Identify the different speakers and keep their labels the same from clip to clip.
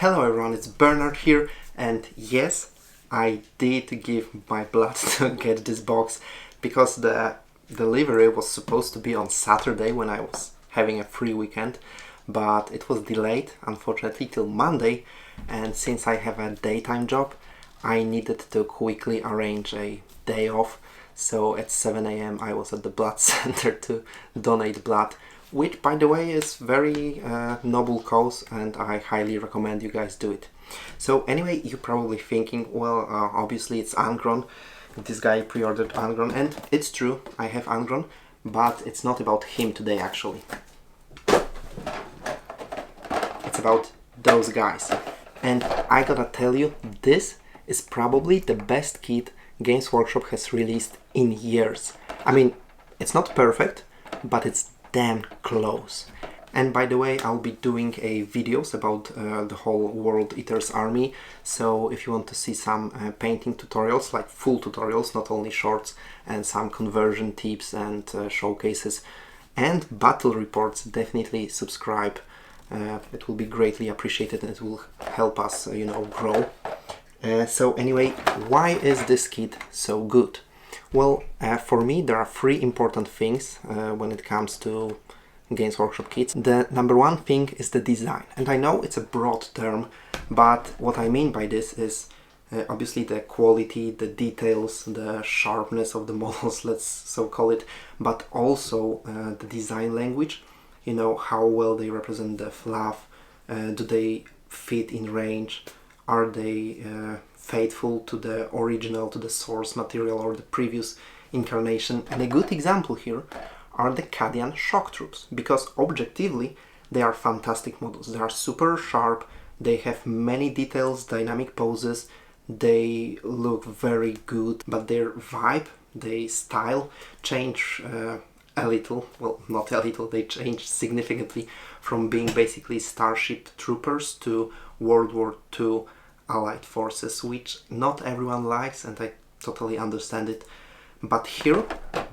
Speaker 1: Hello everyone, it's Bernard here, and yes, I did give my blood to get this box because the delivery was supposed to be on Saturday when I was having a free weekend, but it was delayed, unfortunately, till Monday, and since I have a daytime job, I needed to quickly arrange a day off, so at 7 a.m. I was at the blood center to donate blood, which by the way is very noble cause, and I highly recommend you guys do it. So anyway, you're probably thinking, well, obviously it's Angron, this guy pre-ordered Angron, and it's true, I have Angron, but it's not about him today actually. It's about those guys, and I gotta tell you, this is probably the best kit Games Workshop has released in years. I mean, it's not perfect, but it's damn close. And by the way, I'll be doing videos about the whole World EATERS army, so if you want to see some painting tutorials, like full tutorials, not only shorts, and some conversion tips and showcases and battle reports, definitely subscribe. It will be greatly appreciated and it will help us, you know, grow. So anyway, why is this kit so good? Well, for me there are three important things when it comes to Games Workshop kits. The number one thing is the design, and I know it's a broad term, but what I mean by this is obviously the quality, the details, the sharpness of the models, let's so call it, but also the design language, you know, how well they represent the fluff, do they fit in range, are they faithful to the original, to the source material or the previous incarnation. And a good example here are the Cadian shock troops, because objectively they are fantastic models. They are super sharp, they have many details, dynamic poses, they look very good, but their vibe, their style change a little, well, not a little, they change significantly from being basically Starship Troopers to World War II Allied forces, which not everyone likes, and I totally understand it. But here,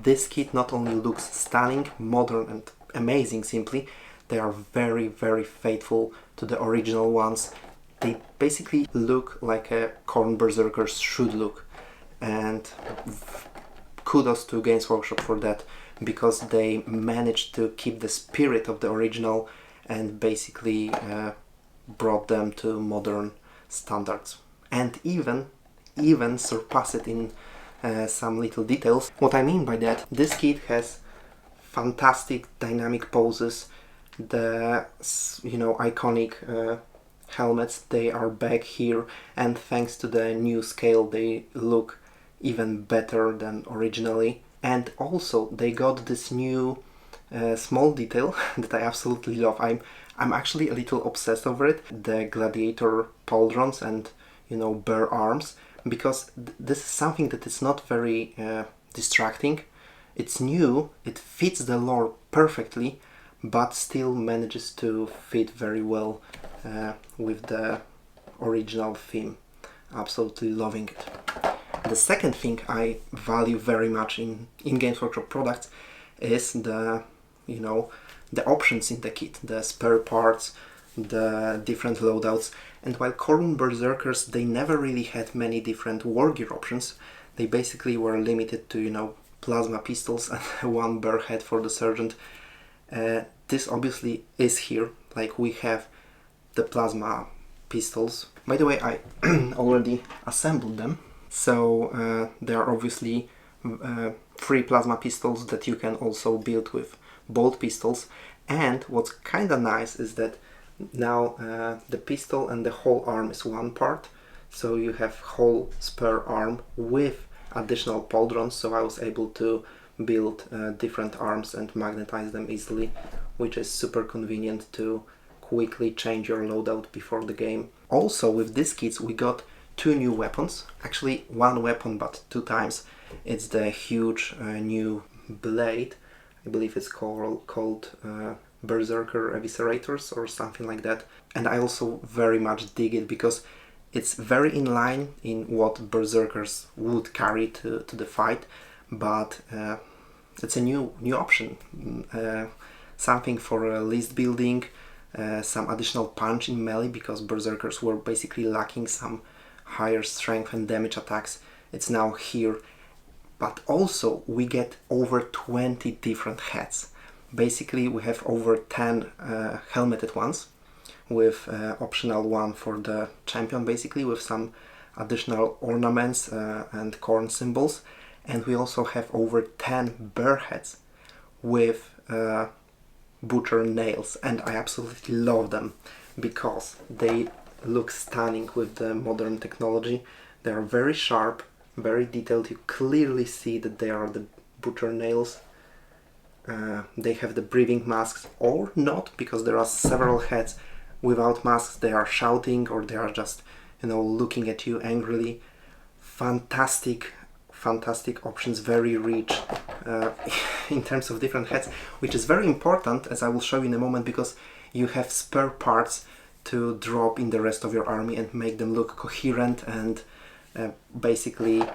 Speaker 1: this kit not only looks stunning, modern and amazing simply, they are very, very faithful to the original ones. They basically look like a Khorne Berserkers should look, and kudos to Games Workshop for that, because they managed to keep the spirit of the original and basically brought them to modern standards, and even surpass it in some little details. What I mean by that, this kit has fantastic dynamic poses, the, you know, iconic helmets, they are back here, and thanks to the new scale they look even better than originally. And also they got this new small detail that I absolutely love. I'm actually a little obsessed over it, the gladiator pauldrons and, you know, bear arms, because this is something that is not very distracting. It's new, it fits the lore perfectly, but still manages to fit very well with the original theme. Absolutely loving it. The second thing I value very much in Games Workshop products is the, you know, the options in the kit, the spare parts, the different loadouts. And while Khorne Berserkers, they never really had many different war gear options, they basically were limited to, you know, plasma pistols and one bear head for the sergeant. This obviously is here, like we have the plasma pistols. By the way, I already assembled them. So there are obviously 3 plasma pistols that you can also build with bolt pistols, and what's kinda nice is that now the pistol and the whole arm is one part, so you have whole spare arm with additional pauldrons, so I was able to build different arms and magnetize them easily, which is super convenient to quickly change your loadout before the game. Also with these kits we got 2 new weapons, actually 1 weapon but 2 times. It's the huge new blade, I believe it's called Berserker Eviscerators or something like that. And I also very much dig it because it's very in line in what Berserkers would carry to the fight, but it's a new option, something for list building, some additional punch in melee because Berserkers were basically lacking some higher strength and damage attacks. It's now here. But also we get over 20 different heads. Basically we have over 10 helmeted ones with optional one for the champion, basically with some additional ornaments and Khorne symbols. And we also have over 10 bear heads with butcher nails, and I absolutely love them because they look stunning with the modern technology. They are very sharp, very detailed. You clearly see that they are the butcher nails. They have the breathing masks or not, because there are several heads without masks. They are shouting or they are just, you know, looking at you angrily. Fantastic options, very rich in terms of different heads, which is very important, as I will show you in a moment, because you have spare parts to drop in the rest of your army and make them look coherent and basically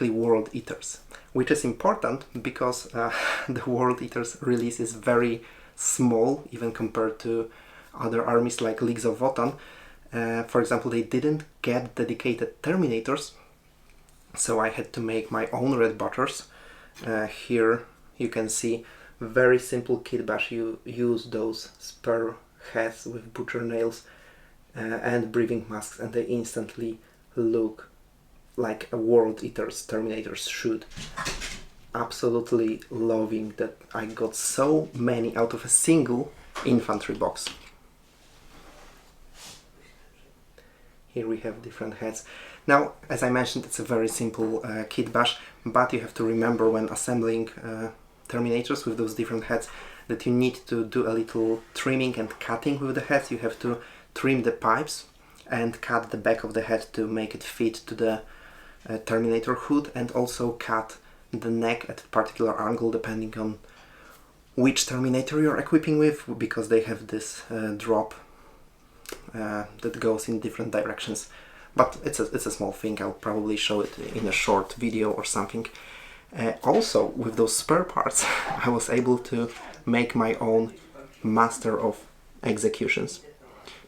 Speaker 1: World Eaters, which is important because the World Eaters release is very small even compared to other armies like Leagues of Wotan. For example, they didn't get dedicated Terminators, so I had to make my own Red Butters. Here you can see very simple kitbash. You use those spare heads with butcher nails and breathing masks, and they instantly look like a World Eaters Terminators should. Absolutely loving that I got so many out of a single infantry box. Here we have different heads. Now, as I mentioned, it's a very simple kitbash, but you have to remember when assembling Terminators with those different heads that you need to do a little trimming and cutting with the heads. You have to trim the pipes and cut the back of the head to make it fit to the Terminator hood, and also cut the neck at a particular angle depending on which Terminator you're equipping with, because they have this drop that goes in different directions. But it's a small thing. I'll probably show it in a short video or something. Also, with those spare parts, I was able to make my own Master of Executions.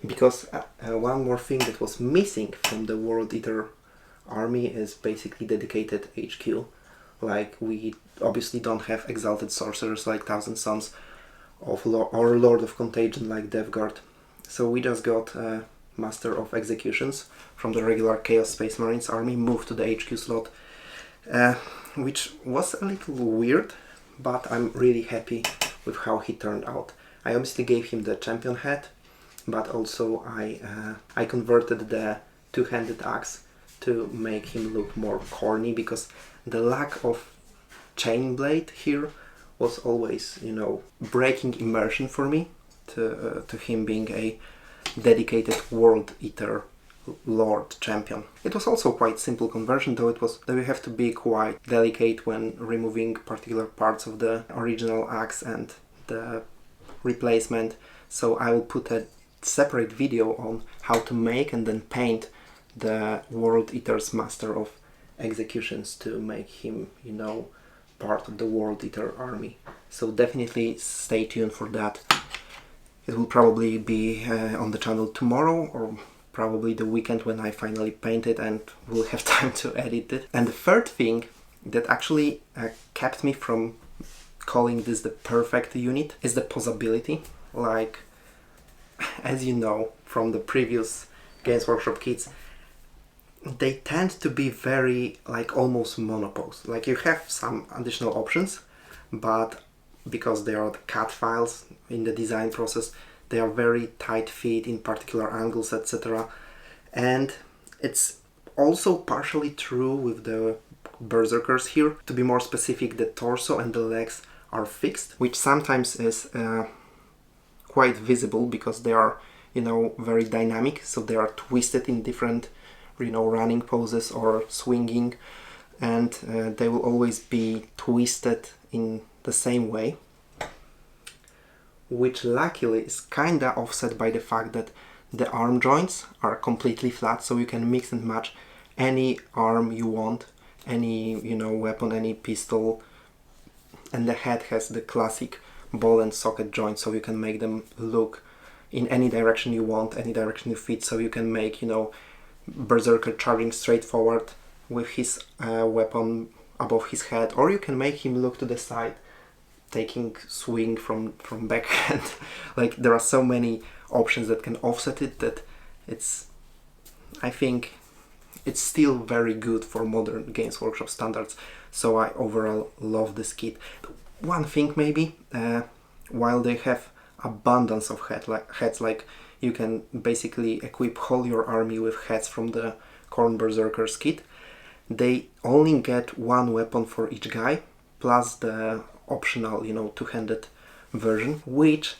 Speaker 1: Because one more thing that was missing from the World Eater army is basically dedicated HQ. Like, we obviously don't have exalted sorcerers like Thousand Sons of or Lord of Contagion like Death Guard. So we just got Master of Executions from the regular Chaos Space Marines army, moved to the HQ slot, which was a little weird, but I'm really happy with how he turned out. I obviously gave him the champion head, but also I converted the two-handed axe to make him look more corny, because the lack of chain blade here was always, you know, breaking immersion for me to him being a dedicated World Eater Lord champion. It was also quite simple conversion, though you have to be quite delicate when removing particular parts of the original axe and the replacement. So I will put a separate video on how to make and then paint the World Eater's Master of Executions to make him, you know, part of the World Eater army. So definitely stay tuned for that. It will probably be on the channel tomorrow, or probably the weekend when I finally paint it and will have time to edit it. And the third thing that actually kept me from calling this the perfect unit is the posability. Like, as you know from the previous Games Workshop kits, they tend to be very, like, almost monopose. Like, you have some additional options, but because they are the cut files in the design process, they are very tight fit in particular angles, etc. And it's also partially true with the Berserkers here. To be more specific, the torso and the legs are fixed, which sometimes is quite visible because they are, you know, very dynamic. So they are twisted in different, you know, running poses or swinging, and they will always be twisted in the same way, which luckily is kinda offset by the fact that the arm joints are completely flat, so you can mix and match any arm you want, any, you know, weapon, any pistol, and the head has the classic ball and socket joints, so you can make them look in any direction you want, any direction you fit. So you can make, you know, Berserker charging straight forward with his weapon above his head, or you can make him look to the side, taking swing from backhand. Like, there are so many options that can offset it that I think it's still very good for modern Games Workshop standards. So I overall love this kit. One thing maybe, while they have abundance of heads, like you can basically equip whole your army with heads from the Khorne Berserkers kit, they only get one weapon for each guy, plus the optional, you know, two-handed version, which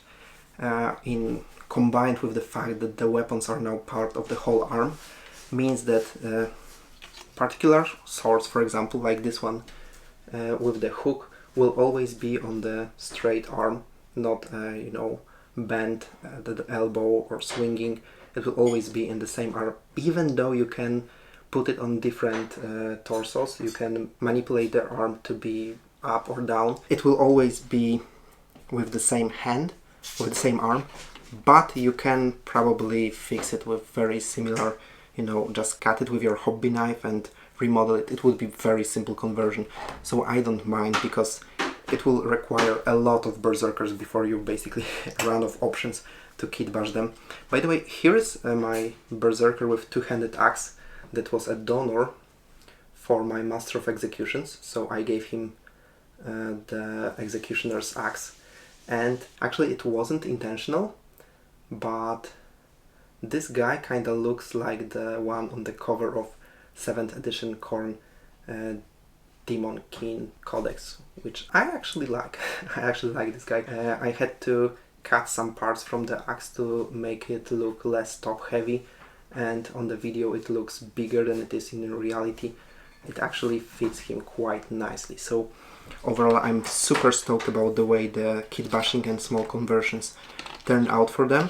Speaker 1: combined with the fact that the weapons are now part of the whole arm, means that particular swords, for example, like this one with the hook, will always be on the straight arm, not you know, bent at the elbow or swinging. It will always be in the same arm, even though you can put it on different torsos. You can manipulate the arm to be up or down. It will always be with the same hand, with the same arm, but you can probably fix it with very similar, you know, just cut it with your hobby knife and remodel it. It would be very simple conversion, so I don't mind, because it will require a lot of berserkers before you basically run out of options to kitbash them. By the way, here is my berserker with two-handed axe that was a donor for my Master of Executions, so I gave him the Executioner's axe, and actually it wasn't intentional, but this guy kind of looks like the one on the cover of 7th edition Khorne Demon King Codex, which I actually like. I actually like this guy. I had to cut some parts from the axe to make it look less top heavy, and on the video it looks bigger than it is in reality. It actually fits him quite nicely. So overall, I'm super stoked about the way the kit bashing and small conversions turned out for them.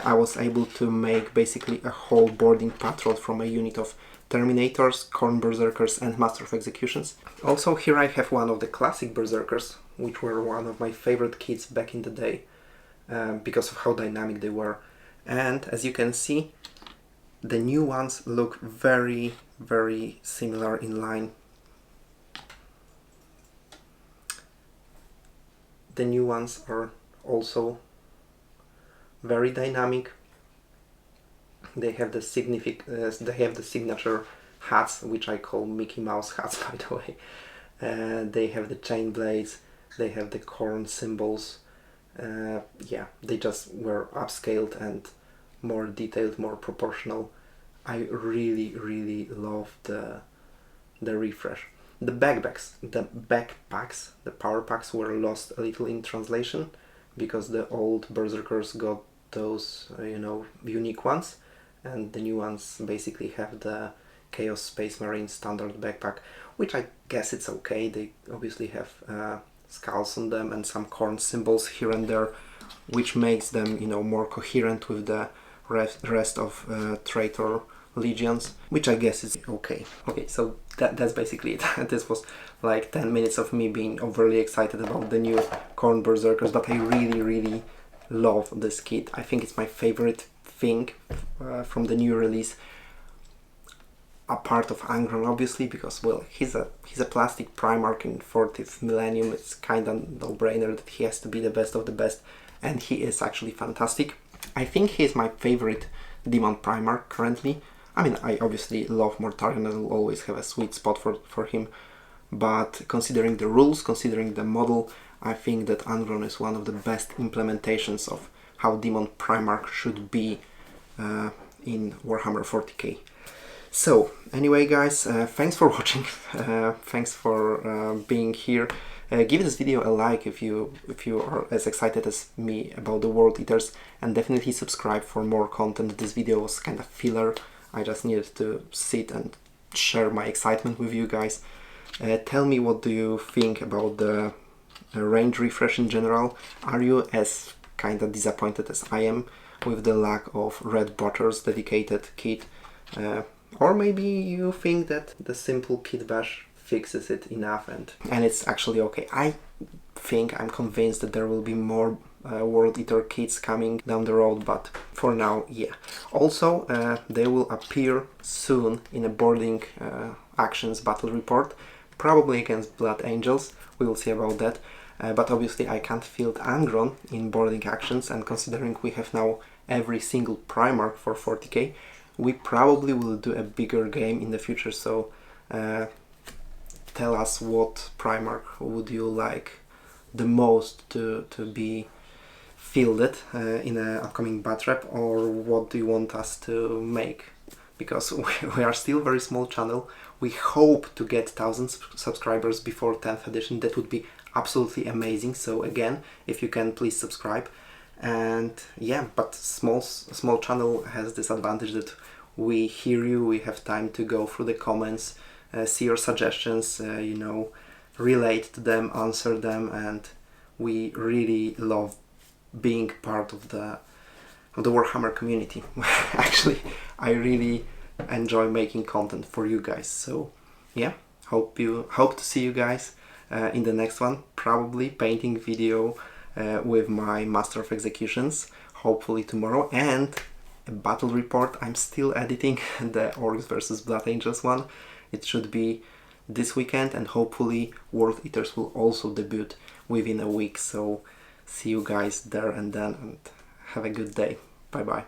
Speaker 1: I was able to make basically a whole boarding patrol from a unit of Terminators, Khorne Berserkers and Master of Executions. Also, here I have one of the classic Berserkers, which were one of my favorite kits back in the day, because of how dynamic they were. And as you can see, the new ones look very, very similar in line. The new ones are also very dynamic. They have the signature hats, which I call Mickey Mouse hats, by the way. They have the chain blades, they have the Khorne symbols. Yeah, they just were upscaled and more detailed, more proportional. I really, really love the refresh. The backpacks, the power packs were lost a little in translation, because the old Berserkers got those, you know, unique ones, and the new ones basically have the Chaos Space Marine standard backpack, which I guess it's okay. They obviously have skulls on them and some Khorne symbols here and there, which makes them, you know, more coherent with the rest of Traitor Legions, which I guess is okay. Okay, so that's basically it. This was like 10 minutes of me being overly excited about the new Khorne Berserkers, but I really, really love this kit. I think it's my favorite thing from the new release, apart of Angron, obviously, because, well, he's a plastic Primarch in 40th millennium. It's kind of no-brainer that he has to be the best of the best, and he is actually fantastic. I think he is my favorite Demon Primarch currently. I mean, I obviously love Mortarion and will always have a sweet spot for him, but considering the rules, considering the model, I think that Angron is one of the best implementations of how Demon Primarch should be in Warhammer 40k. So, anyway guys, thanks for watching, thanks for being here. Give this video a like if you are as excited as me about the World Eaters, and definitely subscribe for more content. This video was kind of filler. I just needed to sit and share my excitement with you guys. Tell me, what do you think about the range refresh in general? Are you as kind of disappointed as I am with the lack of Red Butcher's dedicated kit? Or maybe you think that the simple kit bash fixes it enough and it's actually okay. I think, I'm convinced that there will be more World Eater kits coming down the road, but for now, yeah. Also, they will appear soon in a boarding actions battle report, probably against Blood Angels. We will see about that. But obviously I can't field Angron in boarding actions, and considering we have now every single Primarch for 40k, we probably will do a bigger game in the future, so tell us what Primarch would you like the most to be fielded in an upcoming bat rep, or what do you want us to make? Because we are still a very small channel. We hope to get 1,000 subscribers before 10th edition. That would be absolutely amazing. So again, if you can, please subscribe. And yeah, but small channel has this advantage that we hear you, we have time to go through the comments, see your suggestions, you know, relate to them, answer them, and we really love being part of the Warhammer community. Actually, I really enjoy making content for you guys. So yeah, hope to see you guys in the next one. Probably painting video with my Master of Executions, hopefully tomorrow, and a battle report. I'm still editing the Orcs versus Blood Angels one. It should be this weekend, and hopefully World Eaters will also debut within a week. So see you guys there and then, and have a good day. Bye bye.